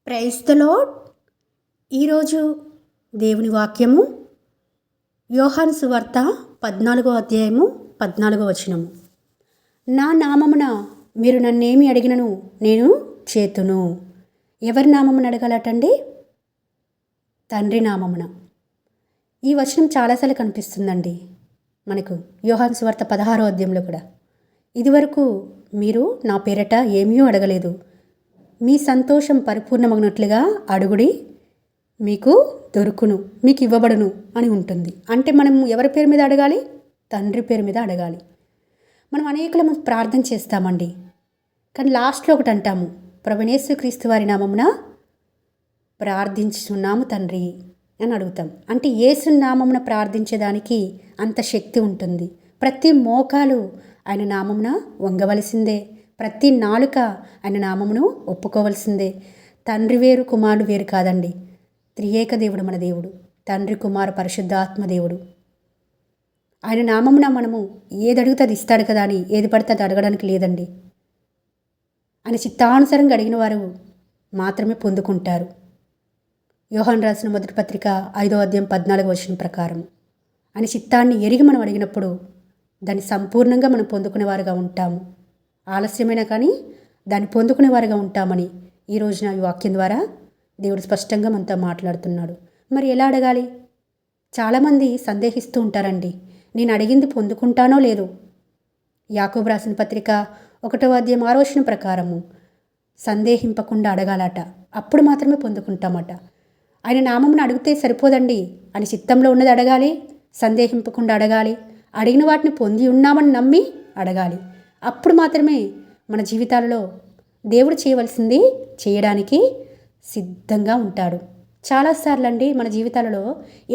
Praise the lord. ఈరోజు దేవుని వాక్యము యోహాను సువార్త 14వ అధ్యాయము 14వ వచనము. నా నామమున మీరు నన్నేమి అడిగినను నేను చేతును. ఎవరి నామమున అడగాలటండి? తండ్రి నామమున. ఈ వచనం చాలాసార్లు కనిపిస్తుందండి మనకు యోహాను సువార్త 16వ అధ్యాయంలో కూడా. ఇదివరకు మీరు నా పేరట ఏమీ అడగలేదు, మీ సంతోషం పరిపూర్ణమగినట్లుగా అడుగుడి, మీకు దొరుకును, మీకు ఇవ్వబడును అని ఉంటుంది. అంటే మనం ఎవరి పేరు మీద అడగాలి? తండ్రి పేరు మీద అడగాలి. మనం అనేకులము ప్రార్థన చేస్తామండి, కానీ లాస్ట్లో ఒకటి అంటాము, ప్రభువైన యేసుక్రీస్తు వారి నామమున ప్రార్థించున్నాము తండ్రి అని అడుగుతాం. అంటే యేసు నామమున ప్రార్థించేదానికి అంత శక్తి ఉంటుంది. ప్రతి మోకాలు ఆయన నామమున వంగవలసిందే, ప్రతి నాలుక ఆయన నామమును ఒప్పుకోవలసిందే. తండ్రి వేరు, కుమారుడు వేరు కాదండి. త్రియేక దేవుడు మన దేవుడు, తండ్రి, కుమారు, పరిశుద్ధాత్మ దేవుడు. ఆయన నామమున మనము ఏది అడిగితే అది ఇస్తాడు కదా అని ఏది పడితే అది అడగడానికి లేదండి. ఆయన చిత్తానుసారంగా అడిగిన వారు మాత్రమే పొందుకుంటారు. యోహాను రాసిన మొదటి పత్రిక 5వ అధ్యాయం 14వ వచనం ప్రకారం ఆయన చిత్తాన్ని ఎరిగి మనం అడిగినప్పుడు దాన్ని సంపూర్ణంగా మనం పొందుకునేవారుగా ఉంటాము. ఆలస్యమైనా కానీ దాన్ని పొందుకునేవారుగా ఉంటామని ఈ రోజున ఈ వాక్యం ద్వారా దేవుడు స్పష్టంగా మనతో మాట్లాడుతున్నాడు. మరి ఎలా అడగాలి? చాలామంది సందేహిస్తూ ఉంటారండి, నేను అడిగింది పొందుకుంటానో లేదు. యాకోబు రాసిన పత్రిక 1వ అధ్యాయం 6వ వచనం ప్రకారము సందేహింపకుండా అడగాలట, అప్పుడు మాత్రమే పొందుకుంటామట. ఆయన నామమును అడిగితే సరిపోదండి, అని చిత్తంలో ఉన్నది అడగాలి, సందేహింపకుండా అడగాలి, అడిగిన వాటిని పొంది ఉన్నామని నమ్మి అడగాలి. అప్పుడు మాత్రమే మన జీవితాలలో దేవుడు చేయవలసింది చేయడానికి సిద్ధంగా ఉంటాడు. చాలాసార్లు అండి మన జీవితాలలో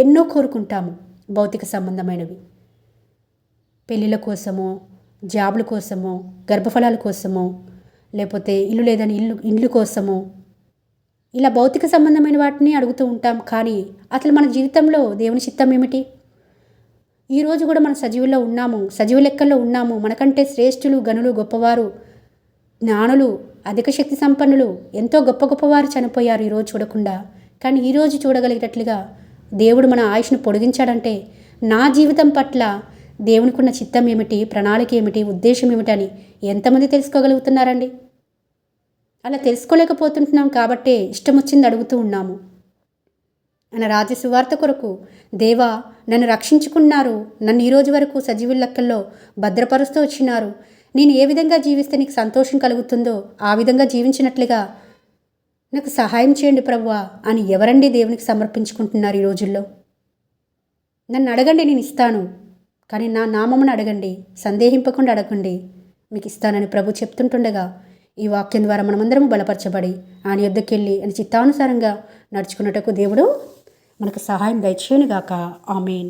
ఎన్నో కోరుకుంటాము, భౌతిక సంబంధమైనవి, పెళ్ళిళ్ళ కోసమో, జాబుల కోసమో, గర్భఫలాల కోసమో, లేకపోతే ఇల్లు లేదని ఇల్లు కోసమో, ఇలా భౌతిక సంబంధమైన వాటిని అడుగుతూ ఉంటాం. కానీ అసలు మన జీవితంలో దేవుని చిత్తం ఏమిటి? ఈరోజు కూడా మన సజీవుల్లో ఉన్నాము, సజీవ లెక్కల్లో ఉన్నాము. మనకంటే శ్రేష్ఠులు, గనులు, గొప్పవారు, జ్ఞానులు, అధిక శక్తి సంపన్నులు, ఎంతో గొప్ప గొప్పవారు చనిపోయారు ఈరోజు చూడకుండా. కానీ ఈరోజు చూడగలిగేటట్లుగా దేవుడు మన ఆయుష్ను పొడిగించాడంటే నా జీవితం పట్ల దేవునికున్న చిత్తం ఏమిటి, ప్రణాళిక ఏమిటి, ఉద్దేశం ఏమిటని ఎంతమంది తెలుసుకోగలుగుతున్నారండి? అలా తెలుసుకోలేకపోతుంటున్నాం కాబట్టే ఇష్టం వచ్చింది అడుగుతూ ఉన్నాము. ఆయన రాజ్య సువార్త కొరకు దేవా నన్ను రక్షించుకున్నారు, నన్ను ఈరోజు వరకు సజీవుల లెక్కల్లో భద్రపరుస్తూ వచ్చినారు, నేను ఏ విధంగా జీవిస్తే నీకు సంతోషం కలుగుతుందో ఆ విధంగా జీవించినట్లుగా నాకు సహాయం చేయండి ప్రభువా అని ఎవరండి దేవునికి సమర్పించుకుంటున్నారు ఈ రోజుల్లో? నన్ను అడగండి, నేను ఇస్తాను, కానీ నా నామమును అడగండి, సందేహింపకుండా అడగండి, మీకు ఇస్తానని ప్రభు చెప్తుంటుండగా ఈ వాక్యం ద్వారా మనమందరము బలపరచబడి ఆయన యొద్దకు వెళ్ళి అని చిత్తానుసారంగా నడుచుకున్నట్టుకు దేవుడు మనకు సహాయం దయచేయునుగాక. ఆమేన్.